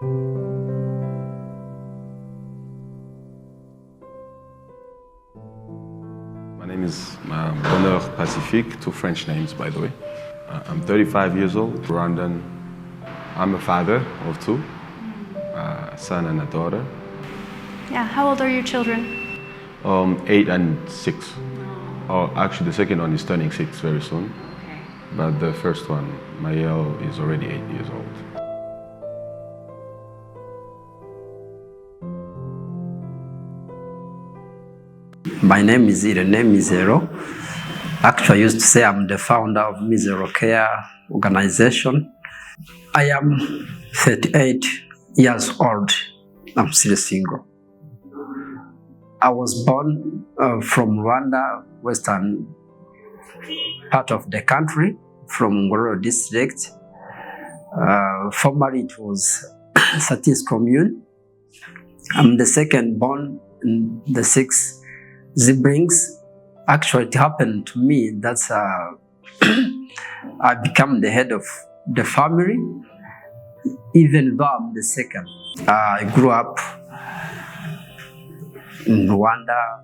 My name is Bonheur Pacifique, two French names, by the way. I'm 35 years old, Rwandan. I'm a father of two, a son and a daughter. Yeah, how old are your children? 8 and 6. Oh, actually, the second one is turning 6 very soon. Okay. But the first one, Mael, is already 8 years old. My name is Irene Mizero. Actually, I used to say I'm the founder of Mizero Care organization. I am 38 years old. I'm still single. I was born from Rwanda, western part of the country, from Ngororero district. Formerly it was Satis commune. I'm the second born in the 6 siblings. Actually, it happened to me that I become the head of the family, even though I'm the second. I grew up in Rwanda,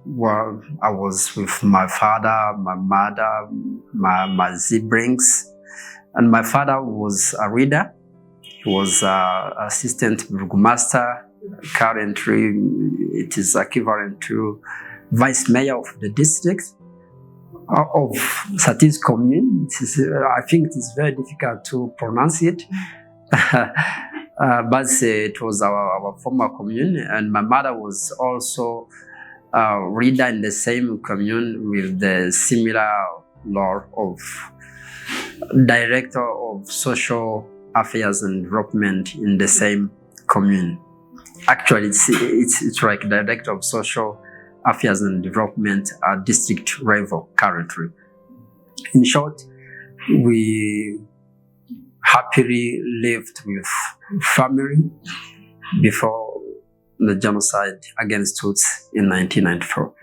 where I was with my father, my mother, my siblings. And my father was a reader. He was an assistant burgomaster. Currently, it is equivalent to vice mayor of the district of Satis commune. I think it is very difficult to pronounce it. But it was our former commune, and my mother was also a reader in the same commune with the similar role of director of social affairs and development in the same commune. Actually, it's like director of social affairs and development at district level currently. In short, we happily lived with family before the genocide against Tutsi in 1994.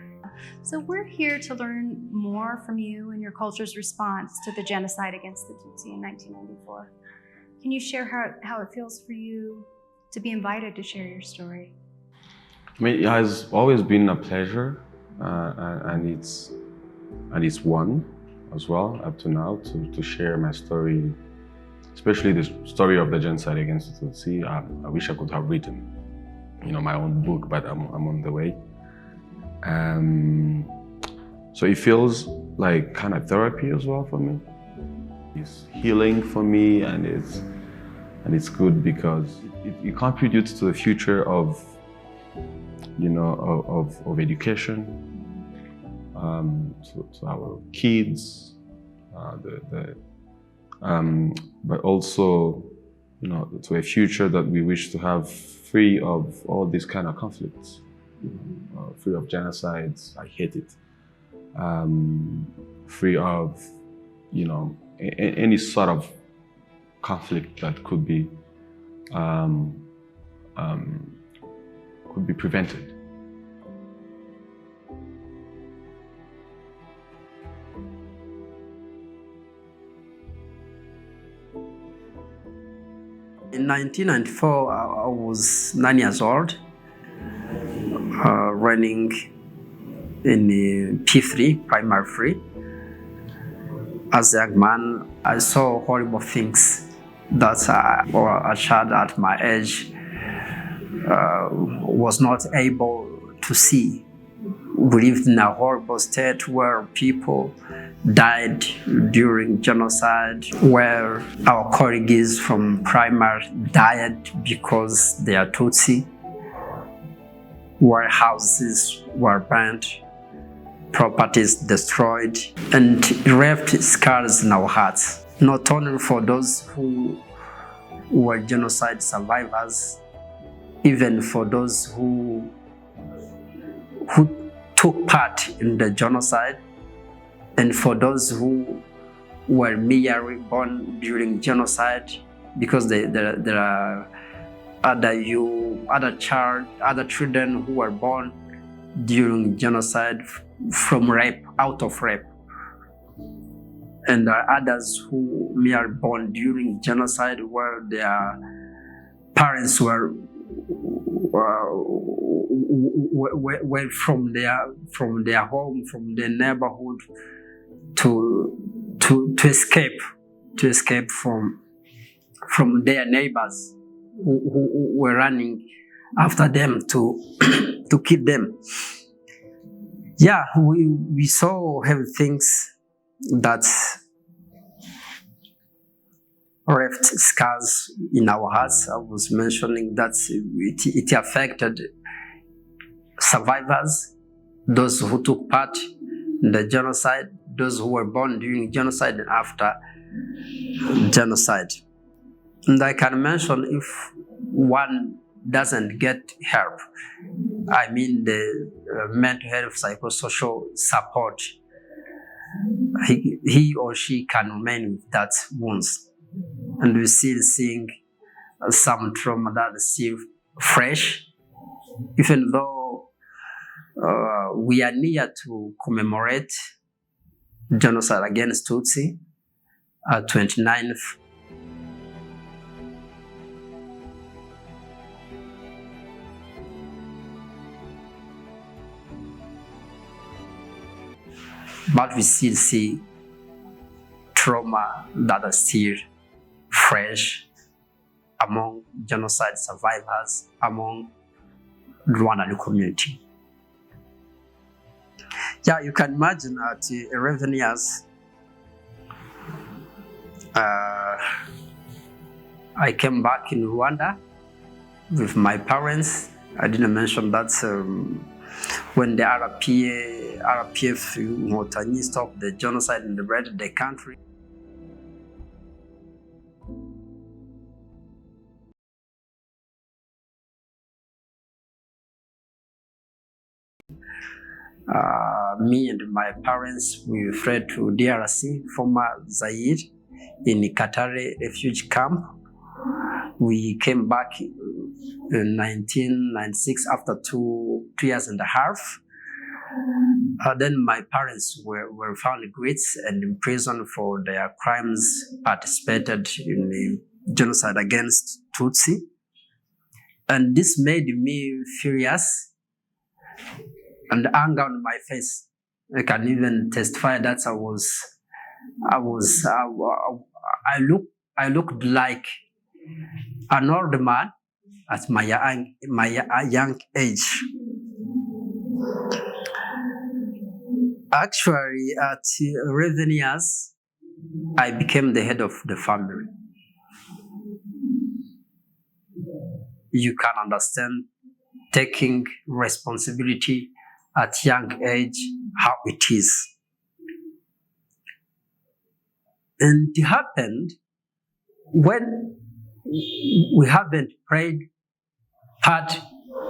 So we're here to learn more from you and your culture's response to the genocide against the Tutsi in 1994. Can you share how it feels for you to be invited to share your story? I mean, it has always been a pleasure, and it's one as well up to now to share my story, especially the story of the genocide against the Tutsi. I wish I could have written, my own book, but I'm on the way. So it feels like kind of therapy as well for me. It's healing for me, and it's good because it contributes to the future of education, to our kids, but also, to a future that we wish to have free of all these kind of conflicts, free of genocides. I hate it. Free of, any sort of conflict that could be prevented. In 1994, I was 9 years old, running in P3, primary 3. As a young man, I saw horrible things that a child at my age was not able to see. We lived in a horrible state where people died during genocide, where our colleagues from primary died because they are Tutsi, where houses were burnt, properties destroyed, and it left scars in our hearts, not only for those who were genocide survivors, even for those who took part in the genocide, and for those who were merely born during genocide, because there are other children who were born during genocide from rape, out of rape. And there are others who merely born during genocide where their parents were from their home, from their neighborhood, to escape from their neighbors who were running after them to kill them. Yeah, we saw heavy things that left scars in our hearts. I was mentioning that it affected survivors, those who took part in the genocide, those who were born during genocide and after genocide. And I can mention, if one doesn't get help, I mean the mental health, psychosocial support, he or she can remain with that wounds. And we're still seeing some trauma that is still fresh, even though we are near to commemorate genocide against Tutsi, 29th. But we still see trauma that is still fresh among genocide survivors, among Rwandan community. Yeah, you can imagine at 11 years, I came back in Rwanda with my parents. I didn't mention that when the RPF Inkotanyi stopped the genocide and liberated the country. Me and my parents, we fled to DRC, former Zaire, in Katare refugee camp. We came back in 1996 after two years and a half. Then my parents were found guilty and imprisoned for their crimes, participated in the genocide against Tutsi. And this made me furious and anger on my face. I can even testify that I looked like an old man at my young age. Actually, at 11 years, I became the head of the family. You can understand taking responsibility at young age, how it is. And it happened when we haven't played part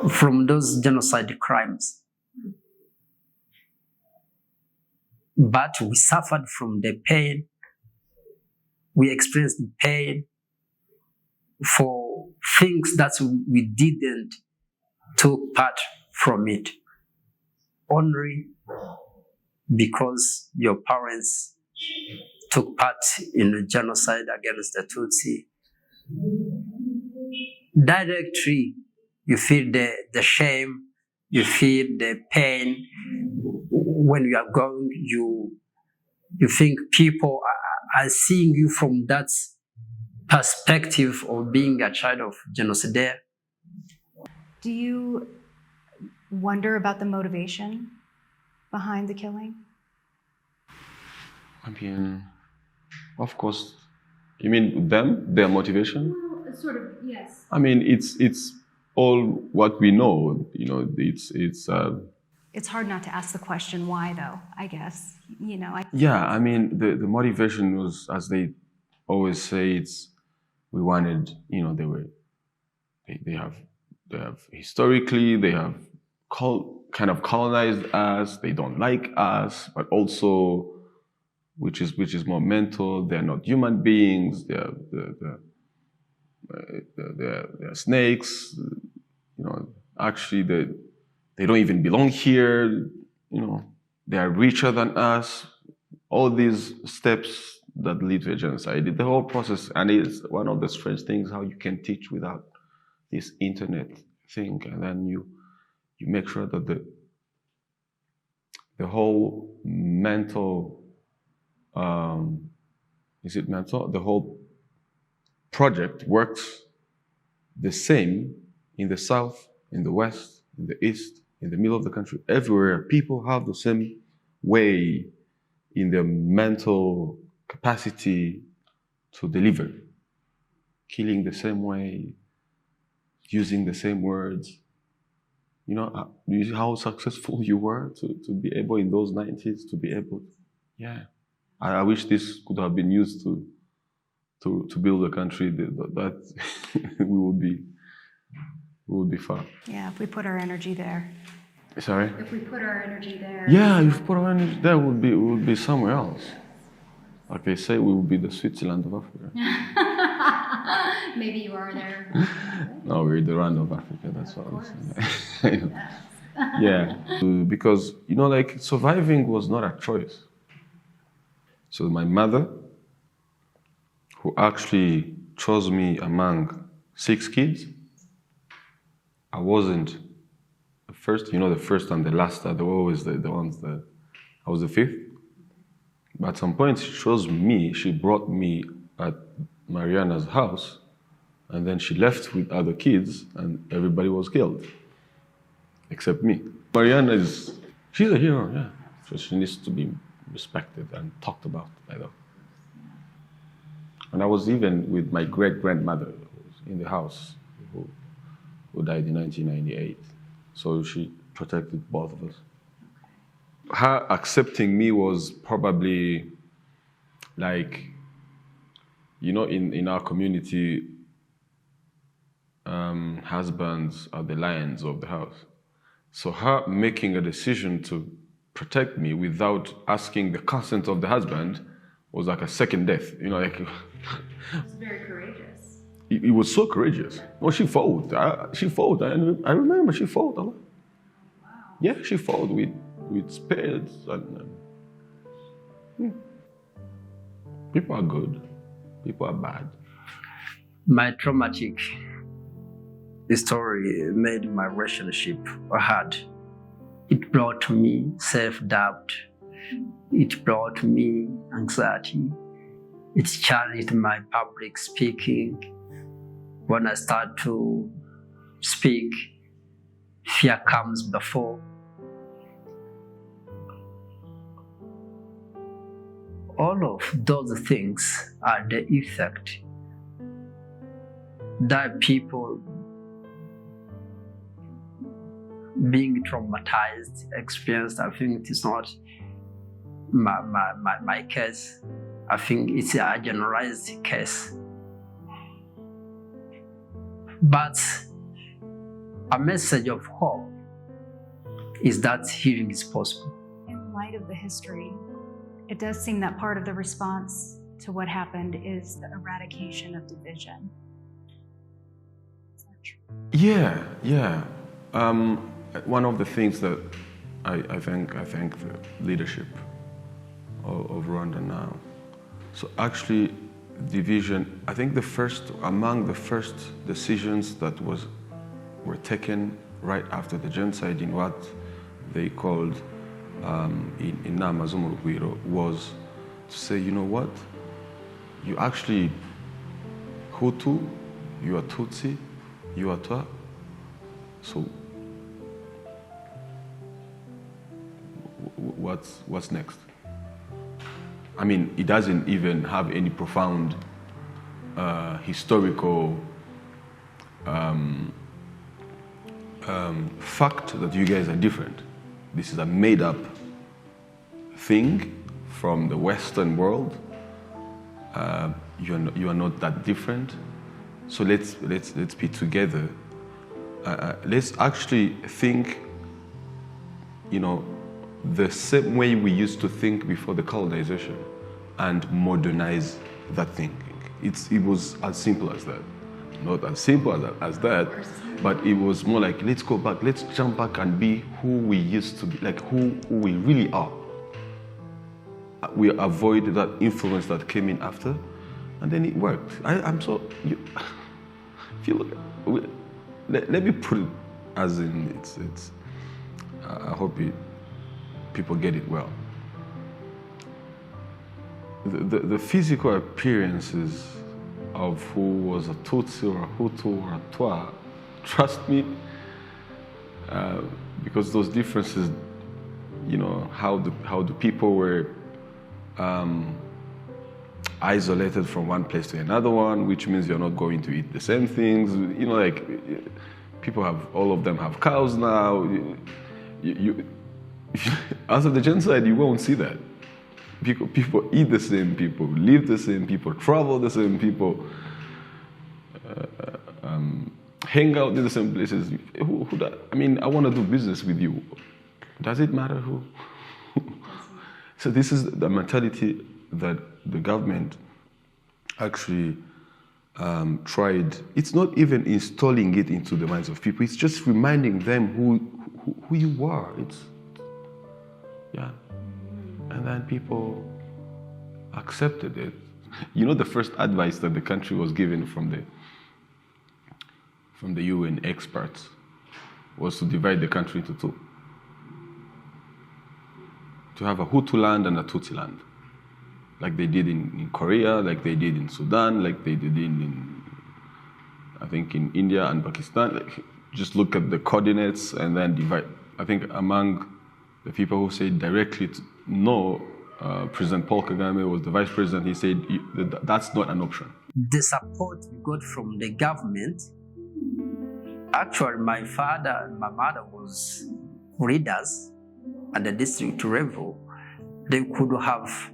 from those genocide crimes. But we suffered from the pain. We experienced pain for things that we didn't take part from it. Only because your parents took part in the genocide against the Tutsi. Directly, you feel the shame, you feel the pain. When you are going, you think people are seeing you from that perspective of being a child of genocide. Do you wonder about the motivation behind the killing? I mean, of course. You mean them, their motivation? Well, sort of, yes. I mean, it's all what we know. You know, It's hard not to ask the question why, though. I guess Yeah, I mean, the motivation was, as they always say, we wanted. You know, they have historically they have kind of colonized us. They don't like us, but also, which is more mental. They're not human beings. They're snakes. You know, actually, they don't even belong here. You know, they are richer than us. All these steps that lead to a genocide. The whole process, and it's one of the strange things how you can teach without this internet thing, and then you make sure that the whole mental, is it mental? The whole project works the same in the south, in the west, in the east, in the middle of the country, everywhere. People have the same way in their mental capacity to deliver, killing the same way, using the same words. You know, you see how successful you were to be able in those 90s to be able. Yeah, I wish this could have been used to build a country that we would be far. Yeah, if we put our energy there. Sorry? If we put our energy there. Yeah, if we put our energy there, we would be somewhere else. Like they say, we would be the Switzerland of Africa. Maybe you are there. No, we're the Rwanda of Africa, that's what I was saying. Yeah, because, you know, like surviving was not a choice. So my mother, who actually chose me among 6 kids, I wasn't the first, you know, the first and the last are always the ones that, I was the 5th. But at some point she chose me, she brought me at Mariana's house, and then she left with other kids and everybody was killed, except me. Mariana she's a hero, yeah. So she needs to be respected and talked about, I know. And I was even with my great-grandmother who was in the house, who died in 1998. So she protected both of us. Her accepting me was probably like, you know, in our community, husbands are the lions of the house. So her making a decision to protect me without asking the consent of the husband was like a second death. You know, like. It's very courageous. It was so courageous. No, she fought. She fought. I remember she fought a lot. Wow. Yeah, she fought with spades. People are good. People are bad. My traumatic story made my relationship hard. It brought me self-doubt. It brought me anxiety. It challenged my public speaking. When I start to speak, fear comes before. All of those things are the effect that people being traumatized experienced. I think it is not my case. I think it's a generalized case. But a message of hope is that healing is possible. In light of the history, it does seem that part of the response to what happened is the eradication of division. Is that true? Yeah. One of the things that I thank the leadership of Rwanda now. So actually, division, I think among the first decisions that were taken right after the genocide in what they called in Nama Zumurugwiro was to say, you know what, you actually Hutu, you are Tutsi, you are Twa, so what's next? I mean, it doesn't even have any profound historical fact that you guys are different. This is a made-up thing from the Western world. You are not that different. So let's be together. Let's actually think, you know, the same way we used to think before the colonization, and modernize that thinking. It was as simple as that. Not as simple as that, but it was more like, let's go back, let's jump back and be who we used to be, like who we really are. We avoid that influence that came in after, and then it worked. If you look, let me put it as in it's I hope people get it well. The physical appearances of who was a Tutsi or a Hutu or a Twa, trust me, because those differences, you know, how the people were isolated from one place to another one, which means you're not going to eat the same things. You know, like people all of them have cows now. After the genocide, you won't see that. People eat the same, people live the same, people travel the same, people hang out in the same places. I mean, I want to do business with you. Does it matter who? So this is the mentality that the government actually tried. It's not even installing it into the minds of people. It's just reminding them who you are. Yeah. And then people accepted it. You know, the first advice that the country was given from the UN experts was to divide the country into two. To have a Hutu land and a Tutsi land. Like they did in Korea, like they did in Sudan, like they did in I think in India and Pakistan. Like, just look at the coordinates and then divide. I think among the people who said directly no, President Paul Kagame was the vice president. He said that's not an option. The support we got from the government, actually my father and my mother was leaders at the district level. They could have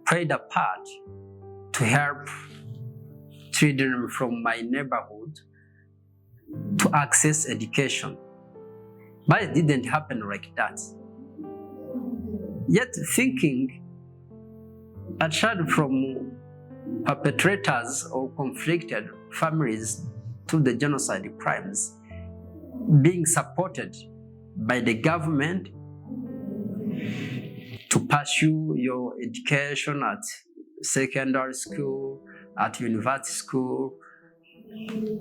played a part to help children from my neighborhood to access education. But it didn't happen like that. Yet thinking a child from perpetrators or conflicted families to the genocide crimes being supported by the government to pursue your education at secondary school, at university school,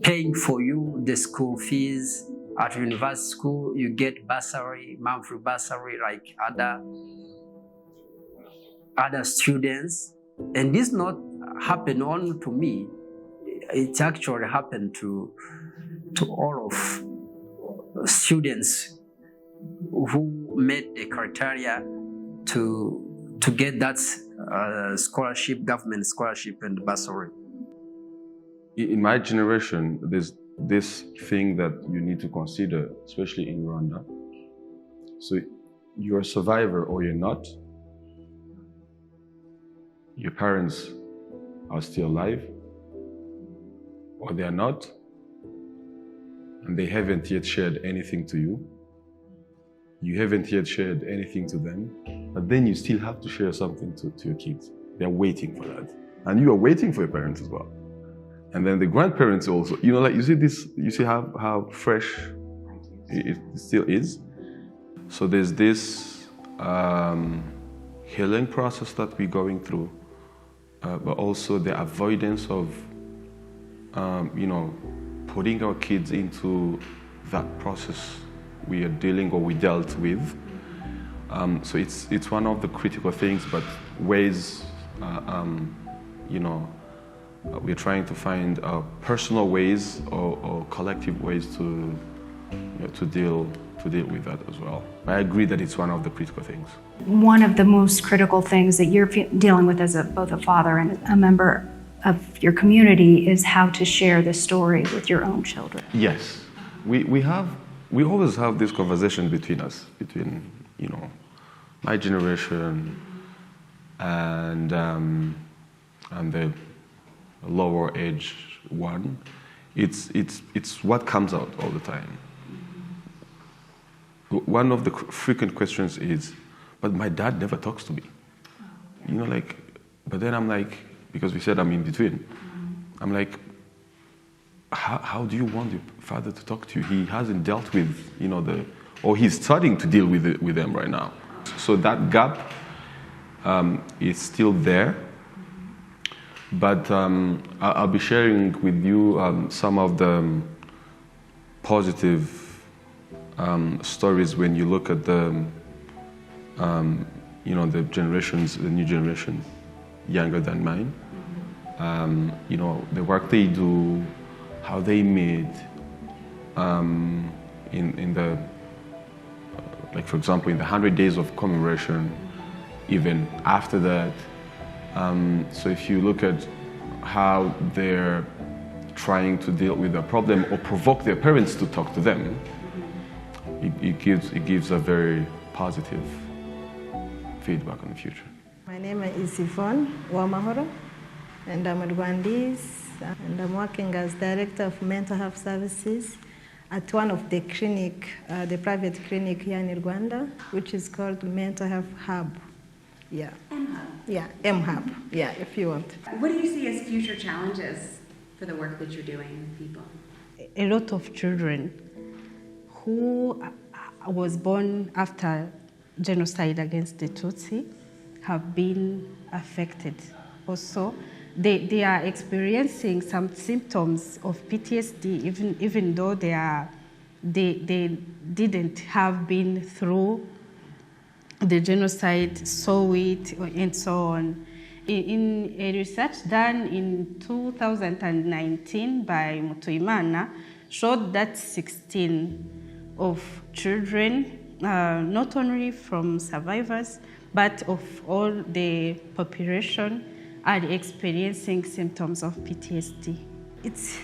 paying for you the school fees. At university school, you get bursary, monthly bursary like other students. And this not happened only to me. It actually happened to all of students who met the criteria to get that scholarship, government scholarship and bursary. In my generation, there's this thing that you need to consider, especially in Rwanda. So you're a survivor or you're not. Your parents are still alive or they are not, and they haven't yet shared anything to you. You haven't yet shared anything to them, but then you still have to share something to your kids. They're waiting for that. And you are waiting for your parents as well. And then the grandparents also, you know, like you see this, you see how fresh it still is. So there's this healing process that we're going through, but also the avoidance of, putting our kids into that process we are dealing or we dealt with. So it's one of the critical things, but ways, we're trying to find personal ways or collective ways to deal with that as well. I agree that it's one of the critical things. One of the most critical things that you're dealing with as both a father and a member of your community is how to share the story with your own children. Yes, we always have this conversation between us, my generation and the lower age one. It's what comes out all the time. One of the frequent questions is, but my dad never talks to me. But then I'm like, because we said I'm in between, I'm like, how do you want your father to talk to you? He hasn't dealt with, or he's starting to deal with them right now. So that gap is still there. But I'll be sharing with you some of the positive stories when you look at the, the generations, the new generation, younger than mine. The work they do, how they meet, in the, like for example, in the 100 days of commemoration, even after that. So if you look at how they're trying to deal with a problem or provoke their parents to talk to them, it gives a very positive feedback on the future. My name is Yvonne Wamahoro, and I'm a Rwandese, and I'm working as Director of Mental Health Services at one of the the private clinic here in Rwanda, which is called Mental Health Hub. Yeah. M-Hub. Yeah, M-Hub. Yeah, if you want. What do you see as future challenges for the work that you're doing with people? A lot of children who was born after genocide against the Tutsi have been affected. Also, they are experiencing some symptoms of PTSD, even though they didn't have been through the genocide, saw it, and so on. In a research done in 2019 by Mutuimana showed that 16 of children, not only from survivors, but of all the population, are experiencing symptoms of PTSD. It's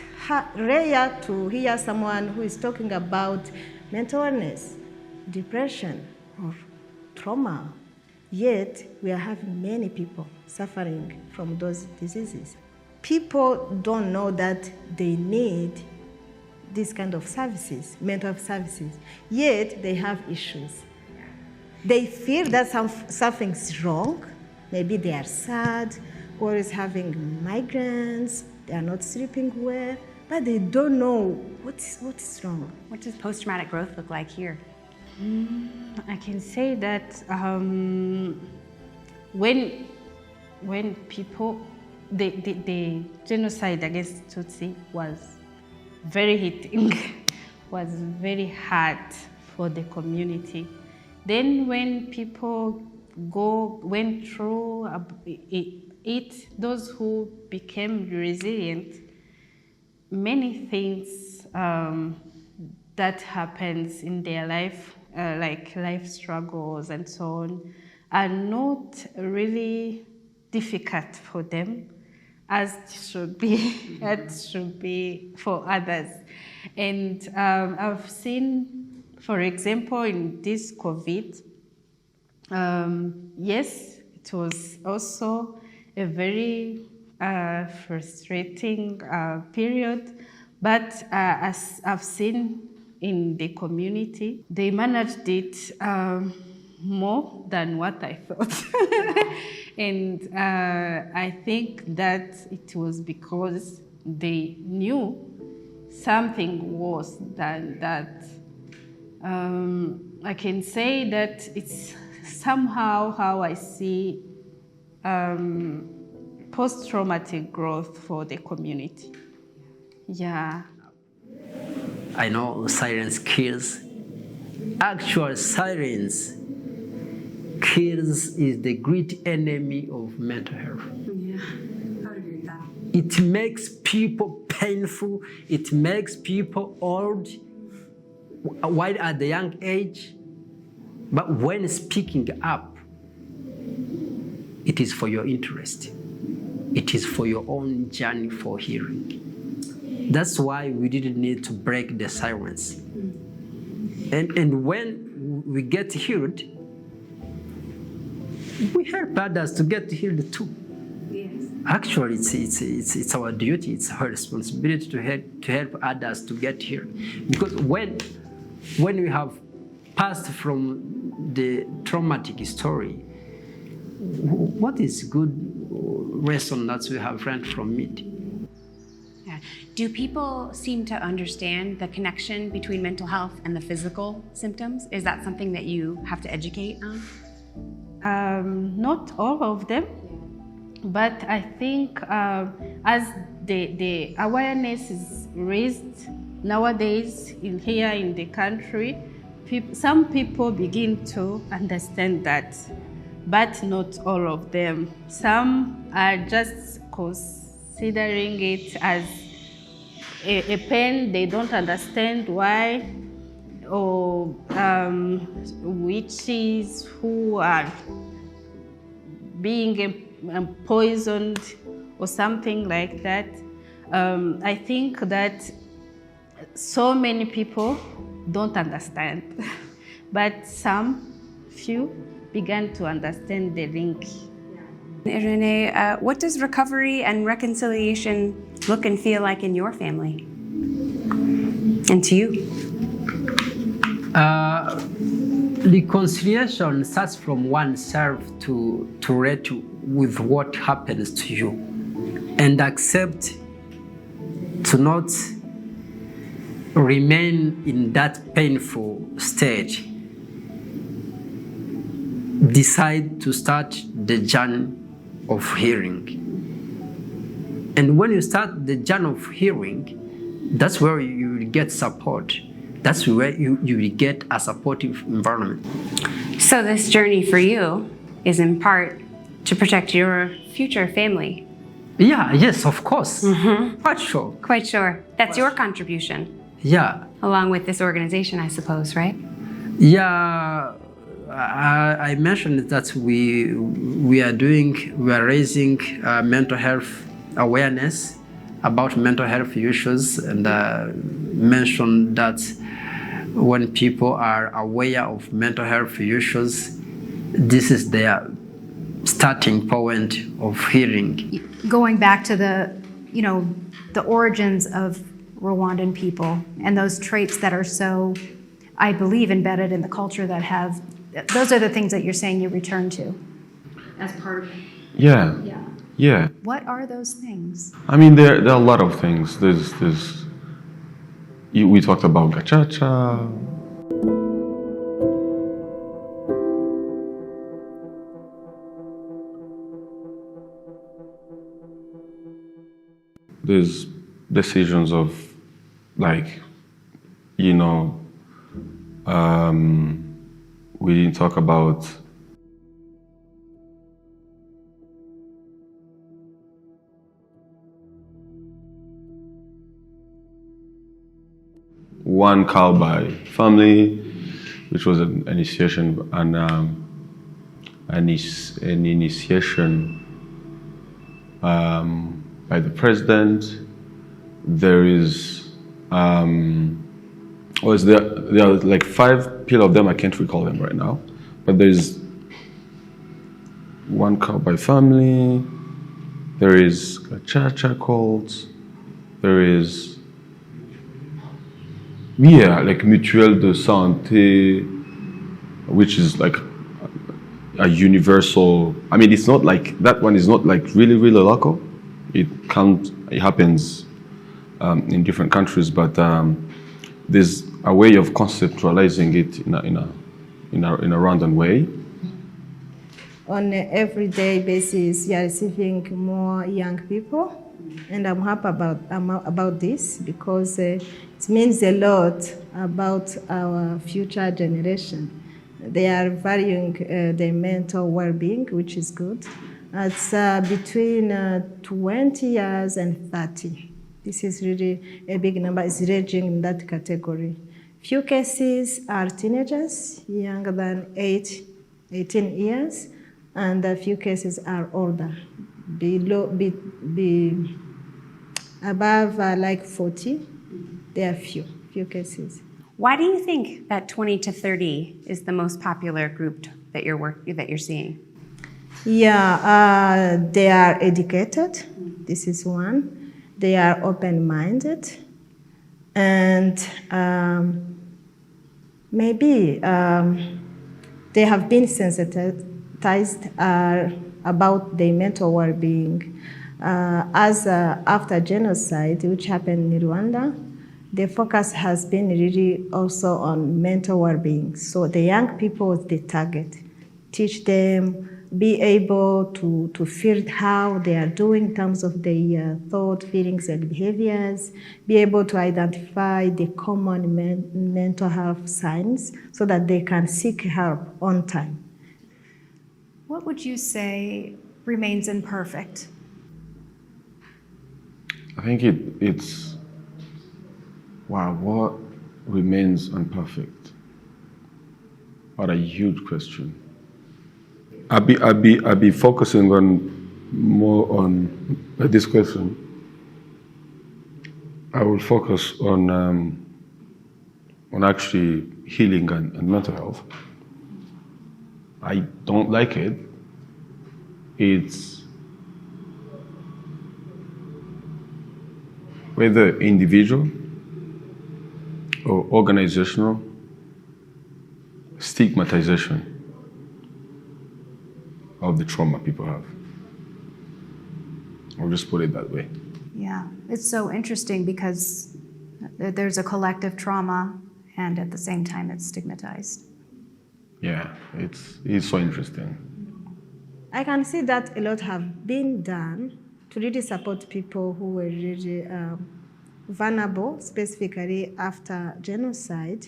rare to hear someone who is talking about mental illness, depression, or trauma, yet we are having many people suffering from those diseases. People don't know that they need this kind of services, mental health services, yet they have issues. They feel that something's wrong. Maybe they are sad, or is having migraines, they are not sleeping well, but they don't know what is wrong. What does post-traumatic growth look like here? I can say that when people, the genocide against Tutsi was very hitting, was very hard for the community. Then when people went through it, those who became resilient, many things that happens in their life, like life struggles and so on, are not really difficult for them as should be, as should be for others. And I've seen, for example, in this COVID, yes, it was also a very frustrating period, but as I've seen in the community, they managed it more than what I thought. And I think that it was because they knew something worse than that. I can say that it's somehow how I see post-traumatic growth for the community. Yeah. I know silence kills. Actual silence kills is the great enemy of mental health. Yeah, I would agree with that. It makes people painful. It makes people old while at the young age. But when speaking up, it is for your interest. It is for your own journey for healing. That's why we didn't need to break the silence. And when we get healed, we help others to get healed too. Yes. Actually, it's our duty, it's our responsibility to help others to get healed. Because when we have passed from the traumatic story, what is good lesson that we have learned from it? Yeah. Do people seem to understand the connection between mental health and the physical symptoms? Is that something that you have to educate on? Not all of them, But I think as the awareness is raised nowadays here in the country, some people begin to understand that, but not all of them. Some are just considering it as a pain they don't understand why, or witches who are being poisoned or something like that. I think that so many people don't understand, but some few began to understand the link. Renee, what does recovery and reconciliation look and feel like in your family? And to you? Reconciliation starts from oneself to relate with what happens to you and accept to not remain in that painful state. Decide to start the journey of healing. And when you start the journey of healing, that's where you will get support. That's where you will get a supportive environment. So this journey for you is in part to protect your future family. Yeah, yes, of course. Mm-hmm. Quite sure. Quite sure. That's your contribution. Yeah. Along with this organization, I suppose, right? Yeah, I mentioned that we are raising mental health awareness about mental health issues, and mentioned that when people are aware of mental health issues, this is their starting point of healing. Going back to the origins of Rwandan people and those traits that are so, I believe, embedded in the culture that have, those are the things that you're saying you return to as part of it. Yeah. Yeah. What are those things? I mean, there are a lot of things. We talked about gachacha. There's decisions of, like, we didn't talk about one cow by family, which was an initiation, and an initiation by the president. There is, there are like 5 pillars of them. I can't recall them right now, but there's one cow by family. There is a cha-cha cult. There is, like mutuelle de santé, which is like a universal. I mean, it's not like that one is not like really local. It happens in different countries, but there's a way of conceptualizing it in a random way. On an everyday basis, you are receiving more young people, and I'm happy about this because it means a lot about our future generation. They are valuing their mental well-being, which is good. It's between 20 years and 30. This is really a big number. It's ranging in that category. Few cases are teenagers, younger than 18 years, and a few cases are older, above like 40. There are few cases. Why do you think that 20 to 30 is the most popular group that you're seeing? Yeah, they are educated. This is one. They are open-minded, and maybe they have been sensitized about their mental well-being. After genocide, which happened in Rwanda, the focus has been really also on mental well-being. So the young people, they target, teach them be able to feel how they are doing in terms of their thought, feelings, and behaviors, be able to identify the common mental health signs so that they can seek help on time. What would you say remains imperfect? I think it's wow, what remains imperfect? What a huge question. I'll be focusing more on this question. I will focus on actually healing and mental health. I don't like it. It's whether individual or organizational stigmatization of the trauma people have. I'll just put it that way. Yeah, it's so interesting because there's a collective trauma and at the same time it's stigmatized. Yeah, it's so interesting. I can see that a lot have been done to really support people who were really vulnerable, specifically after genocide.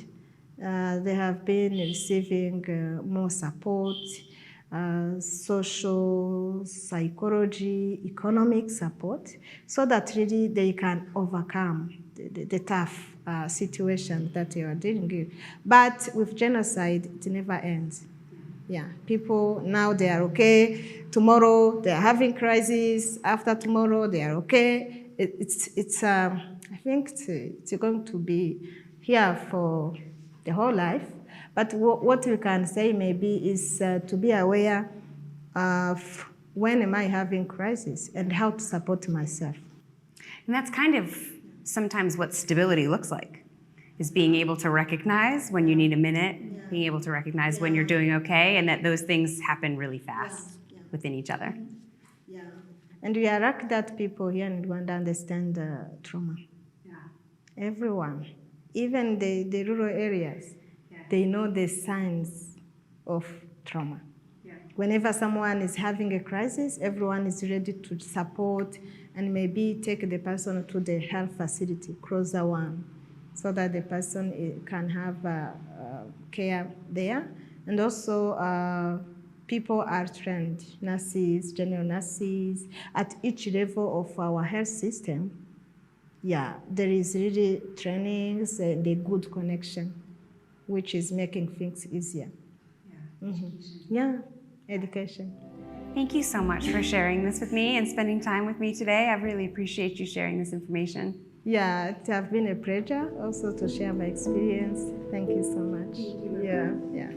They have been receiving more support, social, psychology, economic support, so that really they can overcome the tough situation that they are dealing with. But with genocide, it never ends. Yeah, people now they are okay. Tomorrow they are having crisis. After tomorrow they are okay. I think it's going to be here for the whole life. But what we can say maybe is to be aware of when am I having crisis and how to support myself. And that's kind of sometimes what stability looks like, is being able to recognize when you need a minute, being able to recognize when you're doing okay, and that those things happen really fast within each other. Yeah. And we are lucky that people here in Rwanda understand trauma. Yeah. Everyone, even the rural areas, they know the signs of trauma. Yeah. Whenever someone is having a crisis, everyone is ready to support and maybe take the person to the health facility, closer one, so that the person can have care there. And also, people are trained, nurses, general nurses, at each level of our health system. Yeah, there is really trainings and a good connection, which is making things easier. Yeah, yeah, education. Thank you so much for sharing this with me and spending time with me today. I really appreciate you sharing this information. Yeah, it has been a pleasure also to share my experience. Thank you so much. Thank you. Yeah.